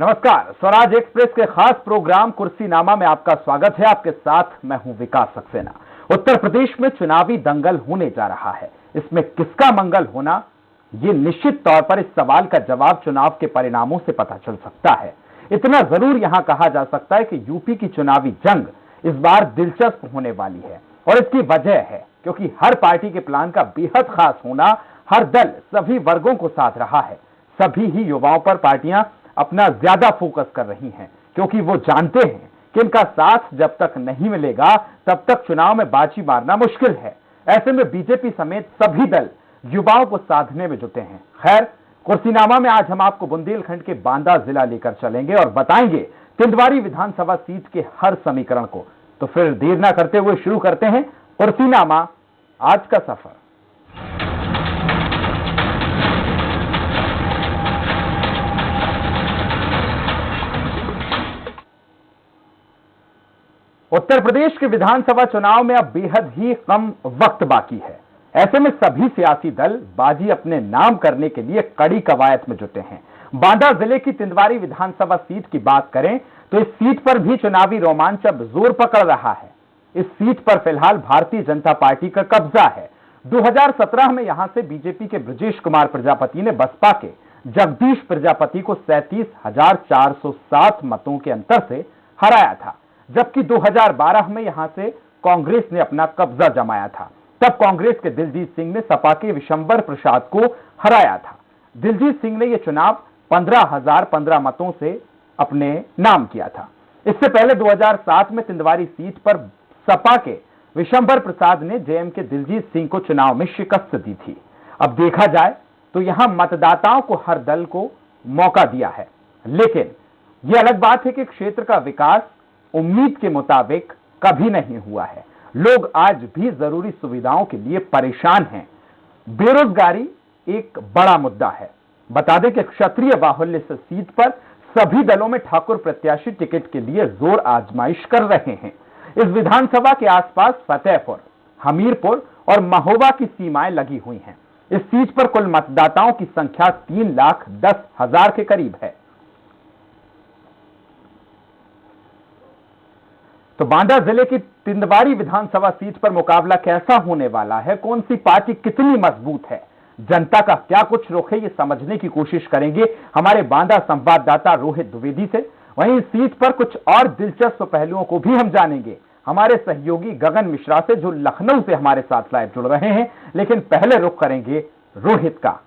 नमस्कार, स्वराज एक्सप्रेस के खास प्रोग्राम कुर्सीनामा में आपका स्वागत है। आपके साथ मैं हूं विकास सक्सेना। उत्तर प्रदेश में चुनावी दंगल होने जा रहा है। इसमें किसका मंगल होना, ये निश्चित तौर पर इस सवाल का जवाब चुनाव के परिणामों से पता चल सकता है। इतना जरूर यहां कहा जा सकता है कि यूपी की चुनावी जंग इस बार दिलचस्प होने वाली है और इसकी वजह है क्योंकि हर पार्टी के प्लान का बेहद खास होना। हर दल सभी वर्गों को साध रहा है। सभी ही युवाओं पर पार्टियां अपना ज्यादा फोकस कर रही हैं क्योंकि वो जानते हैं कि इनका साथ जब तक नहीं मिलेगा तब तक चुनाव में बाजी मारना मुश्किल है। ऐसे में बीजेपी समेत सभी दल युवाओं को साधने में जुटे हैं। खैर, कुर्सीनामा में आज हम आपको बुंदेलखंड के बांदा जिला लेकर चलेंगे और बताएंगे तिंदवारी विधानसभा सीट के हर समीकरण को। तो फिर देर ना करते हुए शुरू करते हैं कुर्सीनामा, आज का सफर। उत्तर प्रदेश के विधानसभा चुनाव में अब बेहद ही कम वक्त बाकी है। ऐसे में सभी सियासी दल बाजी अपने नाम करने के लिए कड़ी कवायद में जुटे हैं। बांदा जिले की तिंदवारी विधानसभा सीट की बात करें तो इस सीट पर भी चुनावी रोमांच अब जोर पकड़ रहा है। इस सीट पर फिलहाल भारतीय जनता पार्टी का कब्जा है। 2017 में यहां से बीजेपी के ब्रजेश कुमार प्रजापति ने बसपा के जगदीश प्रजापति को 37,407 मतों के अंतर से हराया था, जबकि 2012 में यहां से कांग्रेस ने अपना कब्जा जमाया था। तब कांग्रेस के दिलजीत सिंह ने सपा के विशंबर प्रसाद को हराया था। दिलजीत सिंह ने यह चुनाव 15,015 मतों से अपने नाम किया था। इससे पहले 2007 में तिंदवारी सीट पर सपा के विशंबर प्रसाद ने जेएम के दिलजीत सिंह को चुनाव में शिकस्त दी थी। अब देखा जाए तो यहां मतदाताओं को हर दल को मौका दिया है, लेकिन यह अलग बात है कि क्षेत्र का विकास उम्मीद के मुताबिक कभी नहीं हुआ है। लोग आज भी जरूरी सुविधाओं के लिए परेशान हैं। बेरोजगारी एक बड़ा मुद्दा है। बता दें कि क्षत्रिय बाहुल्य सीट पर सभी दलों में ठाकुर प्रत्याशी टिकट के लिए जोर आजमाइश कर रहे हैं। इस विधानसभा के आसपास फतेहपुर, हमीरपुर और महोबा की सीमाएं लगी हुई हैं। इस सीट पर कुल मतदाताओं की संख्या 3,10,000 के करीब है। तो बांदा जिले की तिंदवारी विधानसभा सीट पर मुकाबला कैसा होने वाला है, कौन सी पार्टी कितनी मजबूत है, जनता का क्या कुछ रुख है, ये समझने की कोशिश करेंगे हमारे बांदा संवाददाता रोहित द्विवेदी से। वहीं इस सीट पर कुछ और दिलचस्प पहलुओं को भी हम जानेंगे हमारे सहयोगी गगन मिश्रा से, जो लखनऊ से हमारे साथ लाइव जुड़ रहे हैं। लेकिन पहले रुख करेंगे रोहित का।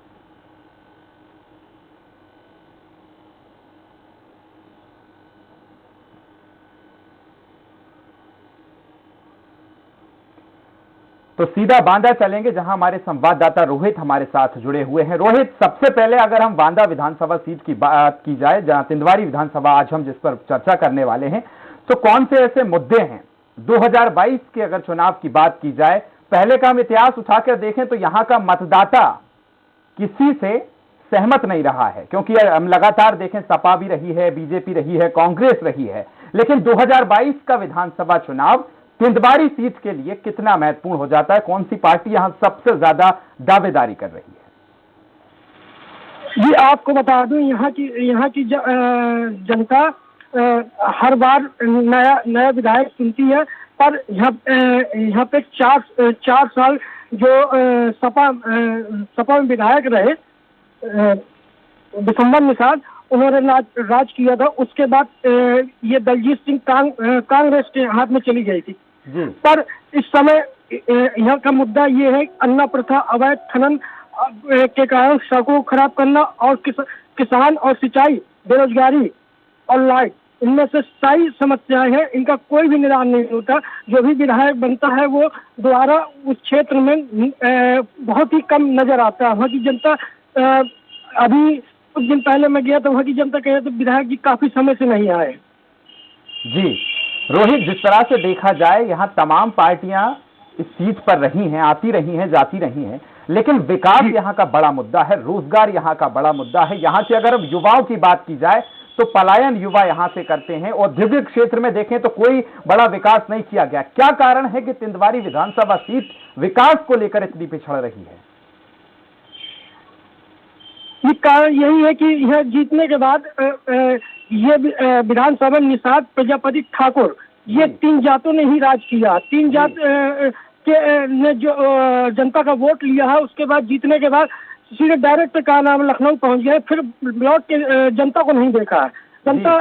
तो सीधा बांदा चलेंगे जहां हमारे संवाददाता रोहित हमारे साथ जुड़े हुए हैं। रोहित, सबसे पहले अगर हम बांदा विधानसभा सीट की बात की जाए, जहां तिंदवारी विधानसभा आज हम जिस पर चर्चा करने वाले हैं, तो कौन से ऐसे मुद्दे हैं 2022 के अगर चुनाव की बात की जाए, पहले का हम इतिहास उठाकर देखें तो यहां का मतदाता किसी से सहमत नहीं रहा है, क्योंकि हम लगातार देखें सपा भी रही है, बीजेपी रही है, कांग्रेस रही है, लेकिन 2022 का विधानसभा चुनाव तिंदवारी सीट के लिए कितना महत्वपूर्ण हो जाता है? कौन सी पार्टी यहां सबसे ज्यादा दावेदारी कर रही है? जी, आपको बता दूं, यहाँ की जनता हर बार नया विधायक चुनती है, पर यहाँ पे चार साल जो सपा में विधायक रहे विशंबर निषाद, उन्होंने राज किया था। उसके बाद ये दलजीत सिंह कांग्रेस के हाथ में चली गई थी। पर इस समय यहाँ का मुद्दा ये है, अन्ना प्रथा, अवैध खनन के कारण सड़कों को खराब करना और किसान और सिंचाई, बेरोजगारी और लाइट, इनमें से सारी समस्याएं हैं। इनका कोई भी निदान नहीं होता। जो भी विधायक बनता है वो दोबारा उस क्षेत्र में बहुत ही कम नजर आता है। वहाँ की जनता, अभी कुछ दिन पहले मैं गया तो वहाँ की जनता कह रहे थे विधायक जी काफी समय से नहीं आए। जी रोहित, जिस तरह से देखा जाए यहाँ तमाम पार्टियां इस सीट पर रही हैं, आती रही हैं, जाती रही हैं, लेकिन विकास यहाँ का बड़ा मुद्दा है, रोजगार यहाँ का बड़ा मुद्दा है। यहाँ से अगर युवाओं की बात की जाए तो पलायन युवा यहाँ से करते हैं। औद्योगिक क्षेत्र में देखें तो कोई बड़ा विकास नहीं किया गया। क्या कारण है कि तिंदवारी विधानसभा सीट विकास को लेकर इतनी पिछड़ रही है? ये कारण यही है कि यह जीतने के बाद ये विधानसभा में निषाद प्रजापति ठाकुर, ये 3 जातों ने ही राज किया। 3 जात के ने जो जनता का वोट लिया है, उसके बाद जीतने के बाद सीधे डायरेक्ट का नाम लखनऊ पहुंच गए, फिर लौट के जनता को नहीं देखा है। जनता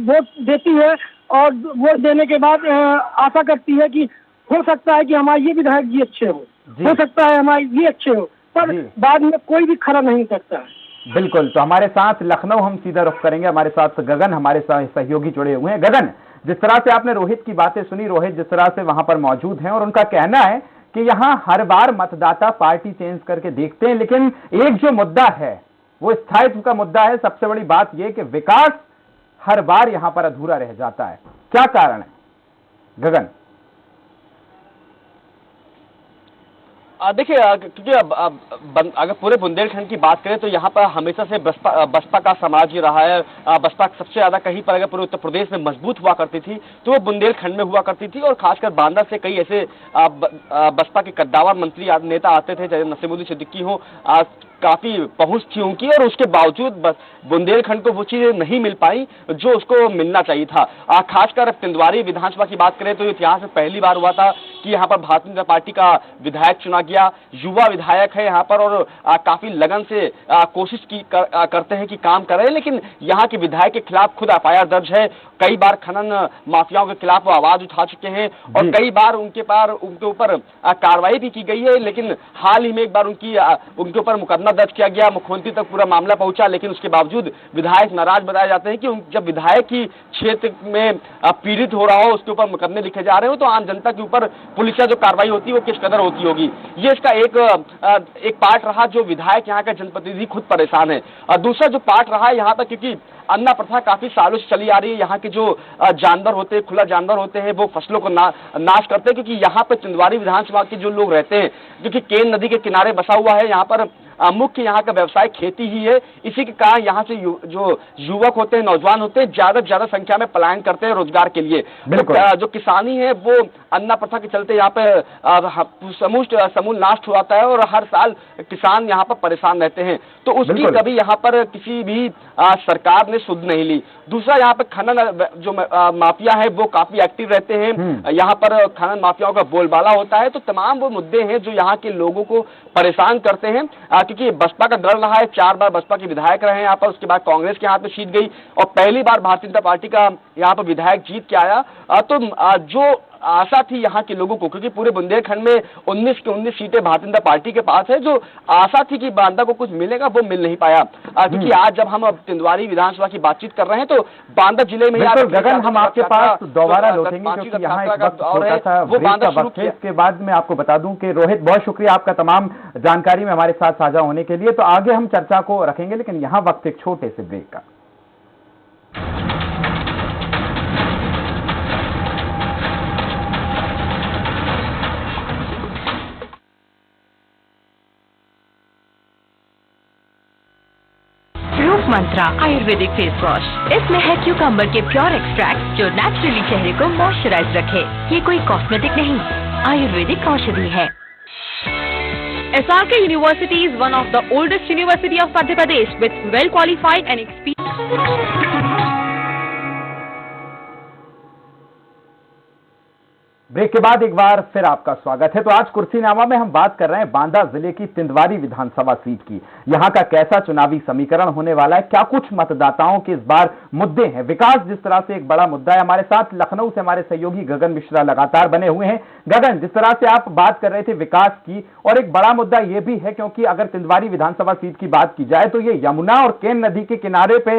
वोट देती है और वोट देने के बाद आशा करती है कि हो सकता है कि हमारे ये विधायक जी अच्छे हो सकता है हमारे ये अच्छे हो, पर बाद में कोई भी खरा नहीं करता है। बिल्कुल, तो हमारे साथ लखनऊ हम सीधा रुख करेंगे, हमारे साथ गगन हमारे सहयोगी जुड़े हुए हैं। गगन, जिस तरह से आपने रोहित की बातें सुनी, रोहित जिस तरह से वहां पर मौजूद हैं और उनका कहना है कि यहाँ हर बार मतदाता पार्टी चेंज करके देखते हैं, लेकिन एक जो मुद्दा है वो स्थायित्व का मुद्दा है। सबसे बड़ी बात यह कि विकास हर बार यहां पर अधूरा रह जाता है, क्या कारण है गगन? देखिए, क्योंकि अगर पूरे बुंदेलखंड की बात करें तो यहाँ पर हमेशा से बसपा का समाज ही रहा है। बसपा सबसे ज्यादा कहीं पर अगर पूरे उत्तर प्रदेश में मजबूत हुआ करती थी तो वो बुंदेलखंड में हुआ करती थी, और खासकर बांदा से कई ऐसे बसपा के कद्दावर मंत्री नेता आते थे, चाहे नसीमुद्दीन सिद्दीकी हो, काफी पहुंच थी उनकी, और उसके बावजूद बुंदेलखंड को वो चीजें नहीं मिल पाई जो उसको मिलना चाहिए था। खासकर तिंदवारी विधानसभा की बात करें तो इतिहास में पहली बार हुआ था कि यहाँ पर भारतीय जनता पार्टी का विधायक चुना गया। युवा विधायक है यहाँ पर, और काफी लगन से कोशिश करते हैं कि काम करें, लेकिन यहाँ के विधायक के खिलाफ खुद एफआईआर दर्ज है। कई बार खनन माफियाओं के खिलाफ वो आवाज उठा चुके हैं और कई बार उनके ऊपर कार्रवाई भी की गई है, लेकिन हाल ही में एक बार उनके ऊपर मुकदमा दर्ज किया गया, मुख्यमंत्री तक पूरा मामला पहुंचा, लेकिन उसके बावजूद विधायक नाराज बताए जाते हैं कि जब विधायक की क्षेत्र में पीड़ित हो रहा हो, उसके ऊपर मुकदमे लिखे जा रहे हो, तो आम जनता के ऊपर पुलिस जो कार्रवाई होती है वो किस कदर होती होगी। ये इसका एक पार्ट रहा, जो विधायक यहाँ का जनप्रतिनिधि खुद परेशान है। और दूसरा जो पार्ट रहा है यहाँ पर, क्योंकि अन्ना प्रथा काफी सालों से चली आ रही है, यहाँ के जो जानवर होते हैं, खुला जानवर होते हैं, वो फसलों को नाश करते हैं, क्योंकि यहाँ पर तिंदवारी विधानसभा के जो लोग रहते हैं, क्योंकि केन नदी के किनारे बसा हुआ है, यहाँ पर मुख्य यहाँ का व्यवसाय खेती ही है। इसी के कारण यहाँ से जो युवक होते हैं, नौजवान होते हैं, ज्यादा संख्या में पलायन करते हैं रोजगार के लिए। तो जो किसानी है वो अन्ना प्रथा के चलते यहाँ पे समूल नाश हो जाता है, और हर साल किसान यहाँ पर परेशान रहते हैं। तो उसकी कभी यहाँ पर किसी भी सरकार ने सुध नहीं ली। दूसरा, यहाँ पर खनन जो माफिया है वो काफी एक्टिव रहते हैं, यहाँ पर खनन माफियाओं का बोलबाला होता है। तो तमाम वो मुद्दे हैं जो यहाँ के लोगों को परेशान करते हैं, क्योंकि बसपा का गढ़ रहा है, 4 बार बसपा के विधायक रहे हैं यहाँ पर, उसके बाद कांग्रेस के हाथ में जीत गई और पहली बार भारतीय जनता पार्टी का यहाँ पर विधायक जीत के आया। तो जो आशा थी यहाँ के लोगों को, क्योंकि पूरे बुंदेलखंड में 19 की 19 सीटें भारतीय जनता पार्टी के पास है, जो आशा थी कि बांदा को कुछ मिलेगा वो मिल नहीं पाया। क्योंकि आज जब हम तिंदवारी विधानसभा की बातचीत कर रहे हैं तो बांदा जिले में गगन हम आपके पास दोबारा लौटेंगे, क्योंकि यहाँ एक वक्त छोटा सा ब्रेक का वक्त है। इसके बाद में आपको बता दूं कि रोहित, बहुत शुक्रिया आपका तमाम जानकारी में हमारे साथ साझा होने के लिए। तो आगे हम चर्चा को रखेंगे, लेकिन यहाँ वक्त एक छोटे से ब्रेक का। मंत्रा आयुर्वेदिक फेस वॉश, इसमें है क्यूकम्बर के प्योर एक्सट्रैक्ट जो नेचुरली चेहरे को मॉइस्चराइज रखे। ये कोई कॉस्मेटिक नहीं, आयुर्वेदिक औषधि है। SRK University is one of the oldest university of Madhya Pradesh with well qualified and experienced. Break के बाद एक बार फिर आपका स्वागत है। तो आज कुर्सीनामा में हम बात कर रहे हैं बांदा जिले की तिंदवारी विधानसभा सीट की। यहां का कैसा चुनावी समीकरण होने वाला है, क्या कुछ मतदाताओं के इस बार मुद्दे हैं। विकास जिस तरह से एक बड़ा मुद्दा है। हमारे साथ लखनऊ से हमारे सहयोगी गगन मिश्रा लगातार बने हुए हैं। गगन, जिस तरह से आप बात कर रहे थे विकास की, और एक बड़ा मुद्दा यह भी है, क्योंकि अगर तिंदवारी विधानसभा सीट की बात की जाए तो ये यमुना और केन नदी के किनारे पे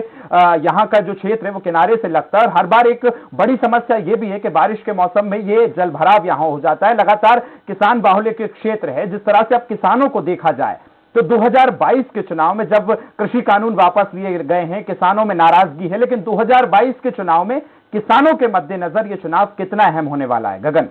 यहाँ का जो क्षेत्र है वो किनारे से लगता है। और हर बार एक बड़ी समस्या यह भी है कि बारिश के मौसम में ये जल भराव यहां हो जाता है। लगातार किसान बाहुल्य के क्षेत्र है। जिस तरह से अब किसानों को देखा जाए तो 2022 के चुनाव में जब कृषि कानून वापस लिए गए हैं, किसानों में नाराजगी है, लेकिन 2022 के चुनाव में किसानों के मद्देनजर यह चुनाव कितना अहम होने वाला है। गगन,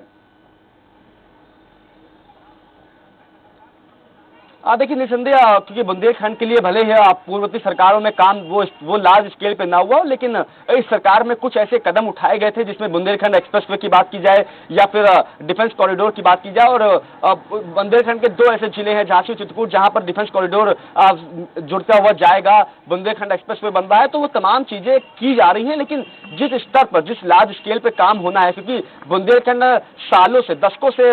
देखिए निसंदेह क्योंकि बुंदेलखंड के लिए भले ही आप पूर्ववर्ती सरकारों में काम वो लार्ज स्केल पे ना हुआ, लेकिन इस सरकार में कुछ ऐसे कदम उठाए गए थे जिसमें बुंदेलखंड एक्सप्रेसवे की बात की जाए या फिर डिफेंस कॉरिडोर की बात की जाए। और बुंदेलखंड के दो ऐसे जिले हैं, झांसी चित्रकूट, जहां पर डिफेंस कॉरिडोर जुड़ता हुआ जाएगा, बुंदेलखंड एक्सप्रेसवे बन रहा है, तो वो तमाम चीजें की जा रही हैं। लेकिन जिस स्तर पर, जिस लार्ज स्केल पे काम होना है, क्योंकि बुंदेलखंड सालों से, दशकों से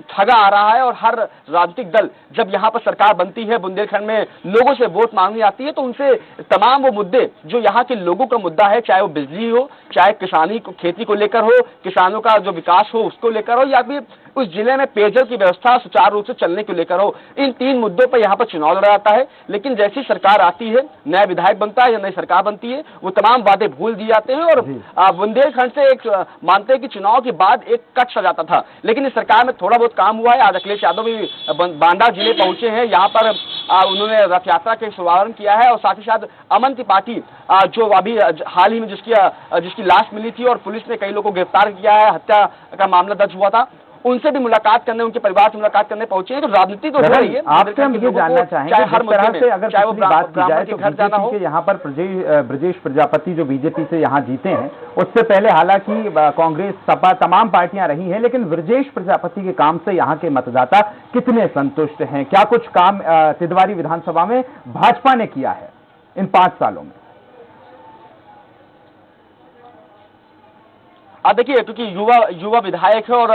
ठगा आ रहा है और हर राजनीतिक दल जब यहाँ पर सरकार बनती है, बुंदेलखंड में लोगों से वोट मांगनी आती है, तो उनसे तमाम वो मुद्दे जो यहाँ के लोगों का मुद्दा है, चाहे वो बिजली हो, चाहे किसानी को, खेती को लेकर हो, किसानों का जो विकास हो उसको लेकर हो, या फिर उस जिले में पेयजल की व्यवस्था सुचारू रूप से चलने को लेकर हो, इन तीन मुद्दों पर यहाँ पर चुनाव लड़ा जाता है। लेकिन जैसी सरकार आती है, नया विधायक बनता है या नई सरकार बनती है, वो तमाम वादे भूल दिए जाते हैं और बुंदेलखंड से एक मानते हैं कि चुनाव के बाद एक कट सा जाता था। लेकिन इस सरकार में थोड़ा बहुत काम हुआ है। आज अखिलेश यादव भी बांदा जिले पहुंचे हैं, यहाँ पर उन्होंने रथ यात्रा का शुभारंभ किया है और साथ ही साथ अमन त्रिपाठी जो अभी हाल ही में जिसकी लाश मिली थी और पुलिस ने कई लोगों को गिरफ्तार किया है, हत्या का मामला दर्ज हुआ था, उनसे भी मुलाकात करने, उनके परिवार से मुलाकात करने पहुंचे हैं। तो राजनीति तो हो रही है। आपसे हम ये जानना चाहेंगे, हर मुद्दे में, अगर चाहे वो बात की जाए तो घर जाना हो, यहाँ पर ब्रजेश प्रजापति जो बीजेपी से यहाँ जीते हैं, उससे पहले हालांकि कांग्रेस, सपा, तमाम पार्टियां रही हैं, लेकिन ब्रजेश प्रजापति के काम से यहाँ के मतदाता कितने संतुष्ट हैं? क्या कुछ काम तिदवारी विधानसभा में भाजपा ने किया है इन 5 सालों में? देखिए, क्योंकि युवा विधायक है और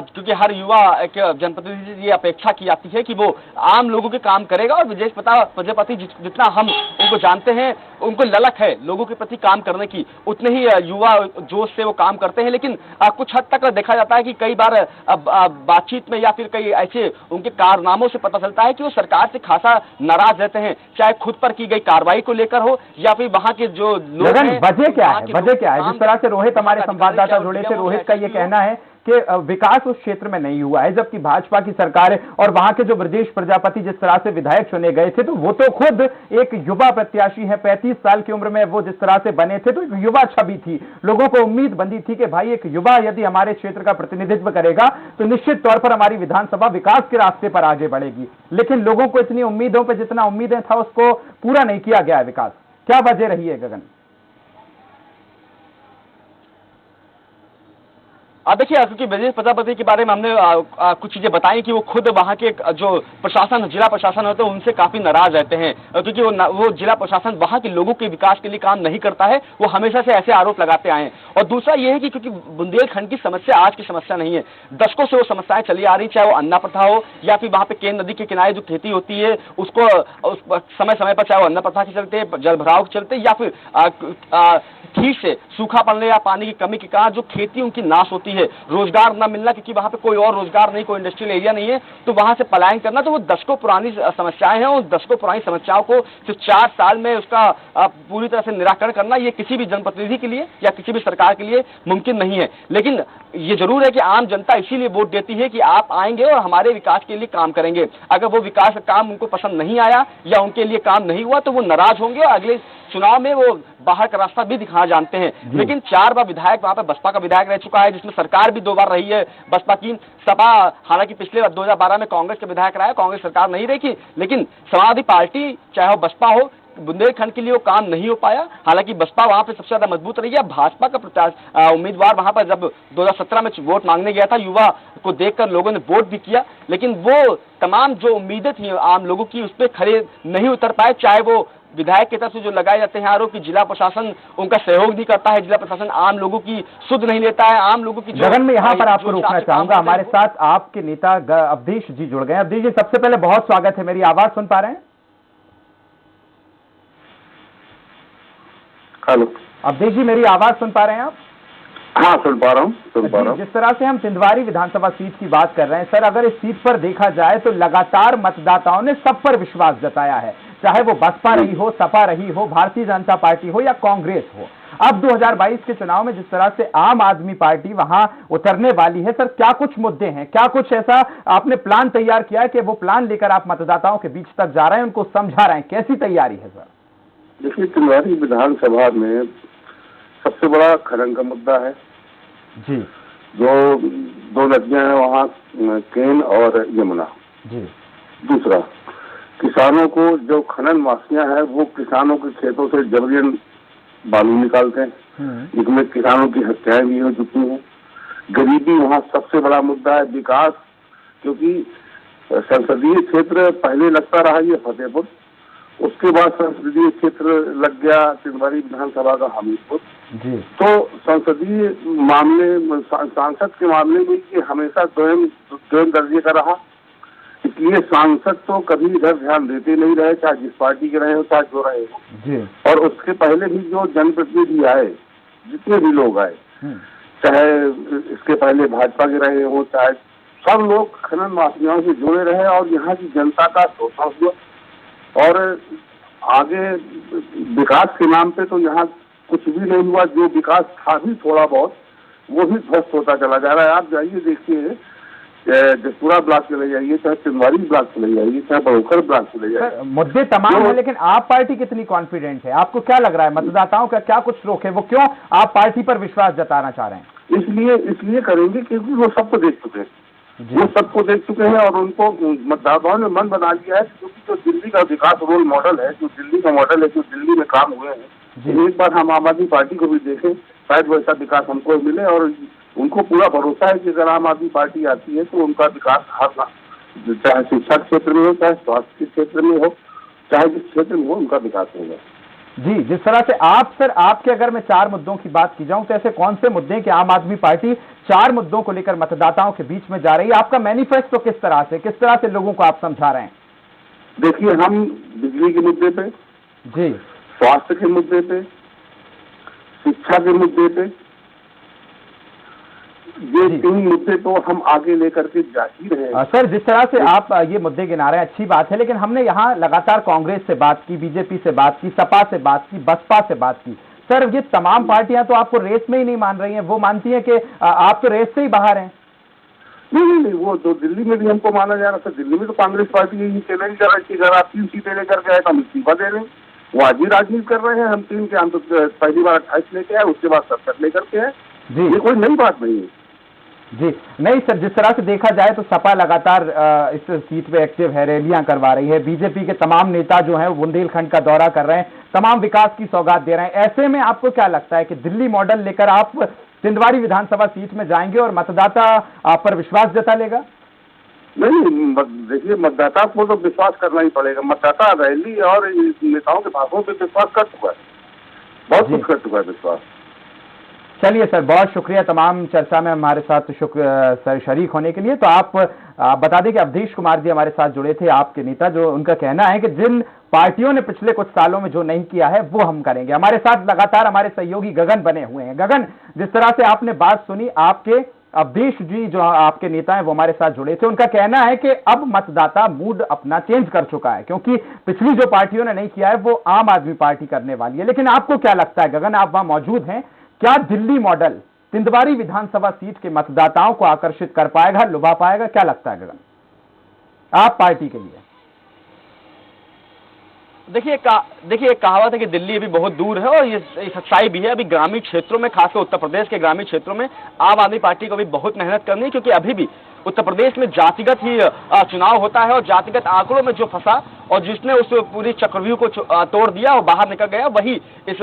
क्योंकि हर युवा एक जनप्रतिनिधि से ये अपेक्षा की जाती है कि वो आम लोगों के काम करेगा और ब्रजेश प्रजापति जितना हम उनको जानते हैं, उनको ललक है लोगों के प्रति काम करने की, उतने ही युवा जोश से वो काम करते हैं। लेकिन कुछ हद तक देखा जाता है कि कई बार बातचीत में या फिर कई ऐसे उनके कारनामों से पता चलता है कि वो सरकार से खासा नाराज रहते हैं, चाहे खुद पर की गई कार्रवाई को लेकर हो या फिर वहां के जो लोग हैं। वजह क्या है? जिस तरह से रोहित, हमारे संवाददाता जुड़े थे, रोहित का ये कहना है कि विकास उस क्षेत्र में नहीं हुआ है, जबकि भाजपा की सरकार है और वहां के जो ब्रजेश प्रजापति जिस तरह से विधायक चुने गए थे, तो वो तो खुद एक युवा प्रत्याशी है, 35 साल की उम्र में वो जिस तरह से बने थे, तो एक युवा छवि थी। लोगों को उम्मीद बंधी थी कि भाई एक युवा यदि हमारे क्षेत्र का प्रतिनिधित्व करेगा तो निश्चित तौर पर हमारी विधानसभा विकास के रास्ते पर आगे बढ़ेगी। लेकिन लोगों को इतनी उम्मीदों पर जितना उम्मीदें था उसको पूरा नहीं किया गया विकास। क्या वजह रही है गगन? देखिए, क्योंकि ब्रजेश प्रजापति के बारे में हमने कुछ चीजें बताई कि वो खुद वहां के जो प्रशासन, जिला प्रशासन होते हैं, उनसे काफी नाराज रहते हैं, क्योंकि वो जिला प्रशासन वहां के लोगों के विकास के लिए काम नहीं करता है। वो हमेशा से ऐसे आरोप लगाते आए हैं। और दूसरा ये है कि क्योंकि बुंदेलखंड की समस्या आज की समस्या नहीं है, दशकों से वो समस्याएं चली आ रही, चाहे वो अन्ना प्रथा हो या फिर वहां पे केन नदी के किनारे जो खेती होती है उसको समय समय पर, चाहे वो अन्ना प्रथा के चलते, जल भराव के चलते या फिर ठीक से सूखा पड़ने या पानी की कमी के कारण जो खेती उनकी नाश होती है, रोजगार न मिलना, क्योंकि वहां पे कोई और रोजगार नहीं, कोई इंडस्ट्रियल एरिया नहीं है, तो वहां से पलायन करना, तो वो दशकों पुरानी समस्याएं हैं। उस दशकों पुरानी समस्याओं को सिर्फ 4 साल में उसका पूरी तरह से निराकरण करना, ये किसी भी जनप्रतिनिधि के लिए या किसी भी सरकार के लिए मुमकिन नहीं है। लेकिन ये जरूर है कि आम जनता इसीलिए वोट देती है कि आप आएंगे और हमारे विकास के लिए काम करेंगे। अगर वो विकास का काम उनको पसंद नहीं आया या उनके लिए काम नहीं हुआ तो वो नाराज होंगे और अगले चुनाव में वो बाहर का रास्ता भी दिखाना जानते हैं। लेकिन 4 बार विधायक वहां पर बसपा का विधायक रह चुका है, जिसमें सरकार भी 2 बार रही है बसपा की। सपा हालांकि पिछले 2012 में कांग्रेस के विधायक रहा है, कांग्रेस सरकार नहीं रही, लेकिन समाजवादी पार्टी चाहे वो बसपा हो, बुंदेलखंड के लिए वो काम नहीं हो पाया। हालांकि बसपा वहां पे सबसे ज्यादा मजबूत रही है। भाजपा का उम्मीदवार वहां पर जब 2017 में वोट मांगने गया था, युवा को देखकर लोगों ने वोट भी किया, लेकिन वो तमाम जो उम्मीदें थी आम लोगों की उस पर खड़े नहीं उतर पाए। चाहे वो विधायक की तरफ से जो लगाए जाते हैं आरोप कि जिला प्रशासन उनका सहयोग नहीं करता है, जिला प्रशासन आम लोगों की सुध नहीं लेता है, आम लोगों की। गगन, में यहाँ पर आपको रोकना चाहूंगा, हमारे साथ आपके नेता अवधेश जी जुड़ गए। अवधेश जी, सबसे पहले बहुत स्वागत है। मेरी आवाज सुन पा रहे हैं? हेलो अवधेश जी, मेरी आवाज सुन पा रहे हैं आप? हाँ, सुन पा रहा हूँ। जिस तरह से हम तिंदवारी विधानसभा सीट की बात कर रहे हैं सर, अगर इस सीट पर देखा जाए तो लगातार मतदाताओं ने सब पर विश्वास जताया है, चाहे वो बसपा रही हो, सपा रही हो, भारतीय जनता पार्टी हो या कांग्रेस हो। अब 2022 के चुनाव में जिस तरह से आम आदमी पार्टी वहां उतरने वाली है, सर क्या कुछ मुद्दे हैं, क्या कुछ ऐसा आपने प्लान तैयार किया है कि वो प्लान लेकर आप मतदाताओं के बीच तक जा रहे हैं, उनको समझा रहे हैं, कैसी तैयारी है सर? देखिए, तिंदवारी विधानसभा में सबसे बड़ा खनन का मुद्दा है जी। जो 2 नदियां हैं वहाँ, केन और यमुना जी। दूसरा, किसानों को जो खनन माफिया है वो किसानों के खेतों से जबरन बालू निकालते हैं, जिसमें किसानों की हत्याएं भी हो चुकी हैं। गरीबी वहाँ सबसे बड़ा मुद्दा है। विकास, क्योंकि संसदीय क्षेत्र पहले लगता रहा ये फतेहपुर, उसके बाद संसदीय क्षेत्र लग गया टिंडवारी विधानसभा का हमीरपुर जी। तो संसदीय मामले, सांसद के मामले में ये हमेशा स्वयं दर्जे का रहा, इसलिए सांसद तो कभी इधर ध्यान देते नहीं रहे, चाहे जिस पार्टी के रहे हो चाहे जो रहे हो जी। और उसके पहले भी जो जनप्रतिनिधि आए, जितने भी लोग आए, चाहे इसके पहले भाजपा के रहे हो, चाहे सब लोग खनन माफियाओं से जुड़े रहे और यहाँ की जनता का शोषण हुआ। और आगे विकास के नाम पे तो यहाँ कुछ भी नहीं हुआ। जो विकास था भी थोड़ा बहुत, वो भी ध्वस्त होता चला जा रहा है। आप जाइए देखिए, जसपुरा ब्लॉक चले जाइए, चाहे टिंडवारी ब्लॉक चले जाइए, चाहे बड़ोखर ब्लॉक चले जाइए, मुद्दे तमाम है, लेकिन आप पार्टी कितनी कॉन्फिडेंट है? आपको क्या लग रहा है, मतदाताओं का क्या कुछ रोक है? वो क्यों आप पार्टी पर विश्वास जताना चाह रहे हैं? इसलिए करेंगे क्योंकि वो सबको देख चुके हैं, वो सबको देख चुके हैं और उनको मतदाताओं ने मन बना लिया है। क्योंकि जो दिल्ली का विकास रोल मॉडल है, जो दिल्ली का मॉडल है, जो दिल्ली में काम हुए हैं, एक बार हम आम आदमी पार्टी को भी देखें, शायद वैसा विकास हमको मिले। और उनको पूरा भरोसा है कि अगर आम आदमी पार्टी आती है तो उनका विकास हर, चाहे शिक्षा क्षेत्र में हो, चाहे स्वास्थ्य के क्षेत्र में हो, चाहे जिस क्षेत्र में हो, उनका विकास होगा जी। जिस तरह से आप सर, आपके अगर मैं 4 मुद्दों की बात की जाऊं तो ऐसे कौन से मुद्दे हैं कि आम आदमी पार्टी 4 मुद्दों को लेकर मतदाताओं के बीच में जा रही है? आपका मैनिफेस्टो किस तरह से लोगों को आप समझा रहे हैं? देखिए, हम बिजली के मुद्दे पे जी, स्वास्थ्य के मुद्दे पे, शिक्षा के मुद्दे पे, ये 3 मुद्दे तो हम आगे लेकर के जा ही रहे हैं। सर, जिस तरह से आप ये मुद्दे गिना रहे हैं अच्छी बात है, लेकिन हमने यहाँ लगातार कांग्रेस से बात की, बीजेपी से बात की, सपा से बात की, बसपा से बात की। सर, ये तमाम पार्टियां तो आपको रेस में ही नहीं मान रही हैं। वो मानती हैं कि आप तो रेस से ही बाहर हैं। नहीं, वो तो दिल्ली में भी हमको माना जा रहा था। दिल्ली में तो कांग्रेस पार्टी यही चैलेंज कर रही थी, अगर आप 3 सीटें लेकर के आए तो हम इस्तीफा दे रहे हैं। वो आज ही राजनीति कर रहे हैं। हम 3 के, हम तो पहली बार 28 लेके आए, उसके बाद 70 लेकर के आए। ये कोई नई बात नहीं है जी। नहीं सर, जिस तरह से देखा जाए तो सपा लगातार इस सीट पे एक्टिव है, रैलियां करवा रही है। बीजेपी के तमाम नेता जो हैं वो बुंदेलखंड का दौरा कर रहे हैं, तमाम विकास की सौगात दे रहे हैं। ऐसे में आपको क्या लगता है कि दिल्ली मॉडल लेकर आप टिंडवारी विधानसभा सीट में जाएंगे और मतदाता आप पर विश्वास जता लेगा? नहीं, देखिए, मतदाता को तो विश्वास करना ही पड़ेगा। मतदाता रैली और नेताओं के भाषणों पे विश्वास कर चुका है, बहुत कुछ कर चुका है विश्वास। चलिए सर, बहुत शुक्रिया तमाम चर्चा में हमारे साथ सर शरीक होने के लिए। तो आप बता दें कि अवधेश कुमार जी हमारे साथ जुड़े थे, आपके नेता, जो उनका कहना है कि जिन पार्टियों ने पिछले कुछ सालों में जो नहीं किया है वो हम करेंगे। हमारे साथ लगातार हमारे सहयोगी गगन बने हुए हैं। गगन, जिस तरह से आपने बात सुनी, आपके अवधेश जी जो आपके नेता हैं वो हमारे साथ जुड़े थे, उनका कहना है कि अब मतदाता मूड अपना चेंज कर चुका है, क्योंकि पिछली जो पार्टियों ने नहीं किया है वो आम आदमी पार्टी करने वाली है। लेकिन आपको क्या लगता है गगन, आप वहां मौजूद हैं, क्या दिल्ली मॉडल टिंडवारी विधानसभा सीट के मतदाताओं को आकर्षित कर पाएगा, लुभा पाएगा? क्या लगता है गगन, आप पार्टी के लिए? देखिए एक कहावत है कि दिल्ली अभी बहुत दूर है, और ये सच्चाई भी है। अभी ग्रामीण क्षेत्रों में, खासकर उत्तर प्रदेश के ग्रामीण क्षेत्रों में आम आदमी पार्टी को भी बहुत मेहनत करनी है, क्योंकि अभी भी उत्तर प्रदेश में जातिगत ही चुनाव होता है, और जातिगत आंकड़ों में जो फंसा और जिसने उस पूरी चक्रव्यूह को तोड़ दिया और बाहर निकल गया, वही इस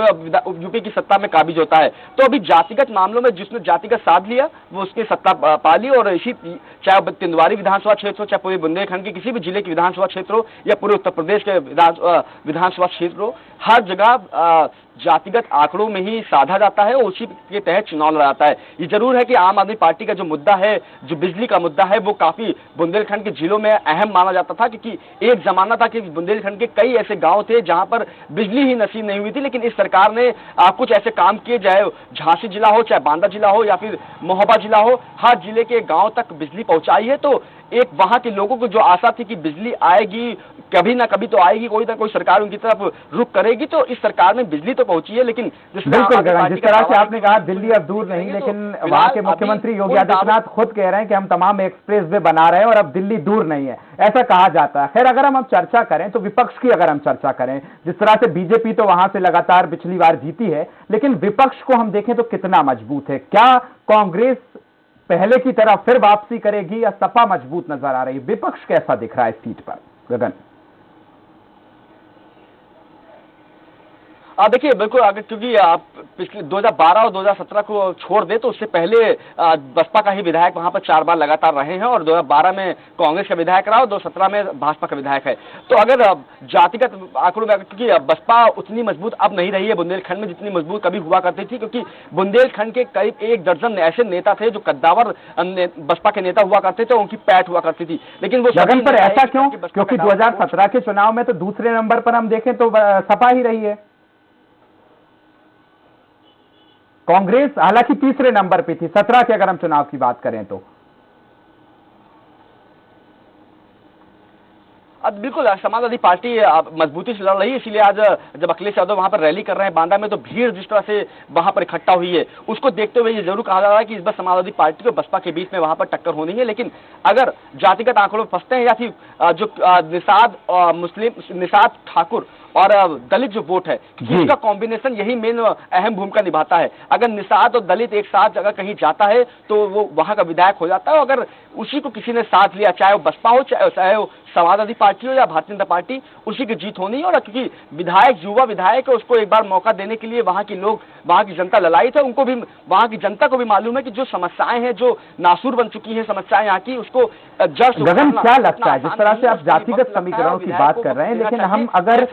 यूपी की सत्ता में काबिज होता है। तो अभी जातिगत मामलों में जिसने जातिगत साध लिया वो उसकी सत्ता पा ली। और इसी, चाहे टिंडवारी विधानसभा क्षेत्र हो, चाहे पूरे बुंदेलखंड के किसी भी जिले की विधानसभा क्षेत्र हो, या पूरे उत्तर प्रदेश के विधानसभा क्षेत्र हो, हर जगह जातिगत आंकड़ों में ही साधा जाता है और उसी के तहत चुनाव लड़ा जाता है। ये जरूर है कि आम आदमी पार्टी का जो मुद्दा है, जो बिजली का मुद्दा है, वो काफी बुंदेलखंड के जिलों में अहम माना जाता था, क्योंकि एक जमाना था कि बुंदेलखंड के कई ऐसे गांव थे जहां पर बिजली ही नसीब नहीं हुई थी। लेकिन इस सरकार ने कुछ ऐसे काम किए, चाहे झांसी जिला हो, चाहे बांदा जिला हो, या फिर महोबा जिला हो, हर जिले के गांव तक बिजली पहुंचाई है। तो एक वहां के लोगों को जो आशा थी कि बिजली आएगी, कभी ना कभी तो आएगी, कोई ना कोई सरकार उनकी तरफ रुख करेगी, तो इस सरकार में बिजली तो पहुंची है। लेकिन बिल्कुल गगन, जिस तरह से आपने कहा दिल्ली अब दूर नहीं, लेकिन वहां के मुख्यमंत्री योगी आदित्यनाथ खुद कह रहे हैं कि हम तमाम एक्सप्रेस वे बना रहे हैं और अब दिल्ली दूर नहीं है, ऐसा कहा जाता है। खैर, अगर हम चर्चा करें तो विपक्ष की अगर हम चर्चा करें, जिस तरह से बीजेपी तो वहां से लगातार पिछली बार जीती है, लेकिन विपक्ष को हम देखें तो कितना मजबूत है? क्या कांग्रेस पहले की तरह फिर वापसी करेगी या सपा मजबूत नजर आ रही है? विपक्ष कैसा दिख रहा है इस सीट पर, गगन? देखिए बिल्कुल, अगर क्योंकि आप पिछले 2012 और 2017 को छोड़ दे तो उससे पहले बसपा का ही विधायक वहां पर 4 बार लगातार रहे हैं और 2012 में कांग्रेस का विधायक रहा और 2017 में भाजपा का विधायक है। तो अगर जातिगत आंकड़ों में, क्योंकि बसपा उतनी मजबूत अब नहीं रही है बुंदेलखंड में जितनी मजबूत कभी हुआ करती थी, क्योंकि बुंदेलखंड के करीब 1 दर्जन ऐसे नेता थे जो कद्दावर बसपा के नेता हुआ करते थे, उनकी पैठ हुआ करती थी। लेकिन वो गगन पर ऐसा क्यों? क्योंकि 2017 के चुनाव में तो दूसरे नंबर पर हम देखें तो सपा ही रही है, कांग्रेस हालांकि तीसरे नंबर पे थी 17 के अगर हम चुनाव की बात करें तो। अब बिल्कुल समाजवादी पार्टी मजबूती से लड़ रही है, इसीलिए आज जब अखिलेश यादव वहां पर रैली कर रहे हैं बांदा में तो भीड़ जिस तरह से वहां पर इकट्ठा हुई है उसको देखते हुए ये जरूर कहा जा रहा है कि इस बार समाजवादी पार्टी को बसपा के बीच में वहां पर टक्कर होनी है। लेकिन अगर जातिगत आंकड़ों में फंसते हैं या फिर जो निषाद मुस्लिम निषाद ठाकुर और दलित जो वोट है इसका कॉम्बिनेशन यही मेन अहम भूमिका निभाता है। अगर निषाद और दलित एक साथ अगर कहीं जाता है तो वो वहां का विधायक हो जाता है। अगर उसी को किसी ने साथ लिया, चाहे वो बसपा हो चाहे वो समाजवादी पार्टी हो या भारतीय जनता पार्टी, उसी की जीत होनी है। और क्योंकि विधायक युवा विधायक है, उसको एक बार मौका देने के लिए वहां के लोग, वहां की जनता ललायित है। उनको भी, वहां की जनता को भी मालूम है कि जो समस्याएं हैं, जो नासूर बन चुकी है समस्याएं यहाँ की, उसको जड़ से गगन क्या लगता है, जिस तरह से आप जातिगत समीकरणों की बात कर रहे हैं, लेकिन हम अगर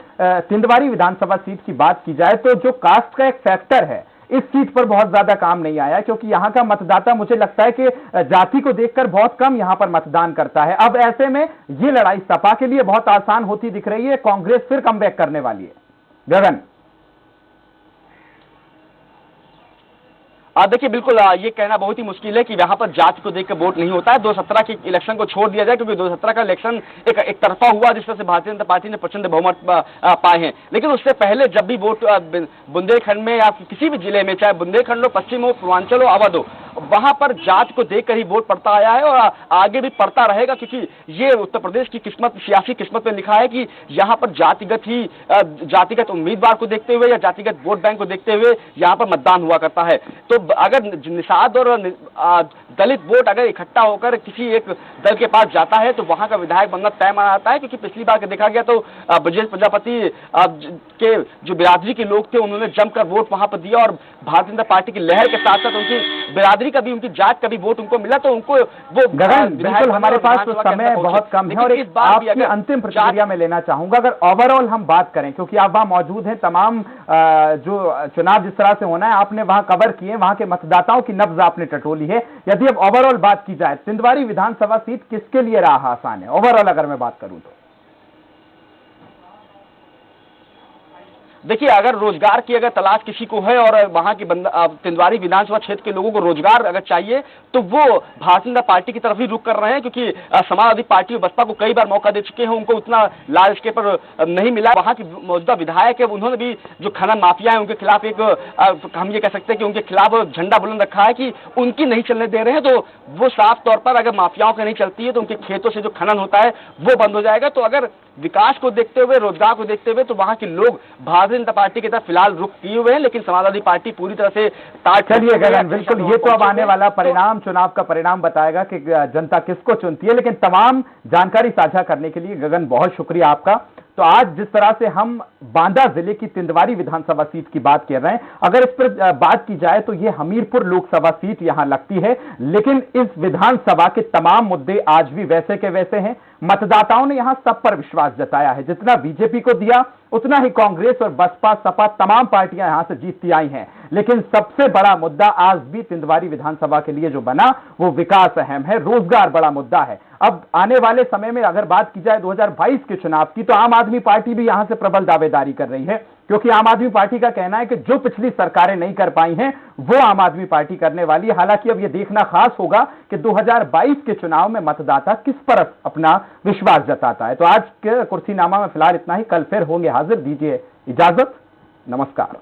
तिंदवारी विधानसभा सीट की बात की जाए तो जो कास्ट का एक फैक्टर है इस सीट पर बहुत ज्यादा काम नहीं आया, क्योंकि यहां का मतदाता मुझे लगता है कि जाति को देखकर बहुत कम यहां पर मतदान करता है। अब ऐसे में ये लड़ाई सपा के लिए बहुत आसान होती दिख रही है, कांग्रेस फिर कमबैक करने वाली है। गगन, देखिए बिल्कुल ये कहना बहुत ही मुश्किल है कि यहाँ पर जाति को देखकर वोट नहीं होता है। 2017 के इलेक्शन को छोड़ दिया जाए, क्योंकि 2017 का इलेक्शन एक तरफा हुआ जिस तरह से भारतीय जनता पार्टी ने प्रचंड बहुमत पाए हैं। लेकिन उससे पहले जब भी वोट बुंदेलखंड में या किसी भी जिले में, चाहे बुंदेलखंड हो, पश्चिम हो, पूर्वांचल हो, अवध हो, वहां पर जाति को देखकर ही वोट पड़ता आया है और आगे भी पड़ता रहेगा। क्योंकि ये उत्तर प्रदेश की किस्मत, सियासी किस्मत में लिखा है कि यहाँ पर जातिगत उम्मीदवार को देखते हुए या जातिगत वोट बैंक को देखते हुए यहाँ पर मतदान हुआ करता है। तो अगर निषाद और दलित वोट अगर इकट्ठा होकर किसी एक दल के पास जाता है तो वहां का विधायक बनना तय माना जाता है। क्योंकि पिछली बार देखा गया तो ब्रजेश प्रजापति के जो बिरादरी के लोग थे उन्होंने जमकर वोट वहां पर दिया और भारतीय जनता पार्टी की लहर के साथ साथ उनकी बिरादरी का भी, उनकी जात का भी वोट उनको मिला, तो उनको वो गगन बिल्कुल हमारे पास तो समय बहुत कम है और एक आपकी अंतिम प्रतिक्रिया में लेना चाहूंगा। अगर ओवरऑल हम बात करें, क्योंकि आप वहां मौजूद हैं, तमाम जो चुनाव जिस तरह से होना है आपने वहां कवर किए, वहां के मतदाताओं की नब्ज आपने टटोली है। यदि अब ओवरऑल बात की जाए, तिंदवारी विधानसभा सीट किसके लिए राह आसान है ओवरऑल अगर मैं बात करूं तो? देखिए, अगर रोजगार की अगर तलाश किसी को है और वहां की तिंदवारी विधानसभा क्षेत्र के लोगों को रोजगार अगर चाहिए तो वो भारतीय जनता पार्टी की तरफ ही रुख कर रहे हैं। क्योंकि समाजवादी पार्टी और बसपा को कई बार मौका दे चुके हैं, उनको उतना लार्ज स्केल पर नहीं मिला। वहां की मौजूदा विधायक है, उन्होंने भी जो खनन माफिया है उनके खिलाफ एक हम ये कह सकते हैं कि उनके खिलाफ झंडा बुलंद रखा है कि उनकी नहीं चलने दे रहे हैं। तो वो साफ तौर पर अगर माफियाओं की नहीं चलती है तो उनके खेतों से जो खनन होता है वो बंद हो जाएगा। तो अगर विकास को देखते हुए, रोजगार को देखते हुए, तो वहां के लोग भारतीय जनता पार्टी की तरफ फिलहाल रुख किए हुए हैं। लेकिन समाजवादी पार्टी पूरी तरह से चलिए गगन, बिल्कुल ये तो अब आने वाला परिणाम, चुनाव का परिणाम बताएगा कि जनता किसको चुनती है। लेकिन तमाम जानकारी साझा करने के लिए गगन बहुत शुक्रिया आपका। तो आज जिस तरह से हम बांदा जिले की तिंदवारी विधानसभा सीट की बात कर रहे हैं, अगर इस पर बात की जाए तो ये हमीरपुर लोकसभा सीट यहां लगती है, लेकिन इस विधानसभा के तमाम मुद्दे आज भी वैसे के वैसे हैं। मतदाताओं ने यहां सब पर विश्वास जताया है, जितना बीजेपी को दिया उतना ही कांग्रेस और बसपा, सपा तमाम पार्टियां यहां से जीतती आई हैं। लेकिन सबसे बड़ा मुद्दा आज भी तिंदवारी विधानसभा के लिए जो बना वो विकास अहम है, रोजगार बड़ा मुद्दा है। अब आने वाले समय में अगर बात की जाए 2022 के चुनाव की, तो आम आदमी पार्टी भी यहां से प्रबल दावेदारी कर रही है, क्योंकि आम आदमी पार्टी का कहना है कि जो पिछली सरकारें नहीं कर पाई हैं वो आम आदमी पार्टी करने वाली है। हालांकि अब यह देखना खास होगा कि 2022 के चुनाव में मतदाता किस पर अपना विश्वास जताता है। तो आज के कुर्सीनामा में फिलहाल इतना ही, कल फिर होंगे हाजिर। दीजिए इजाजत, नमस्कार।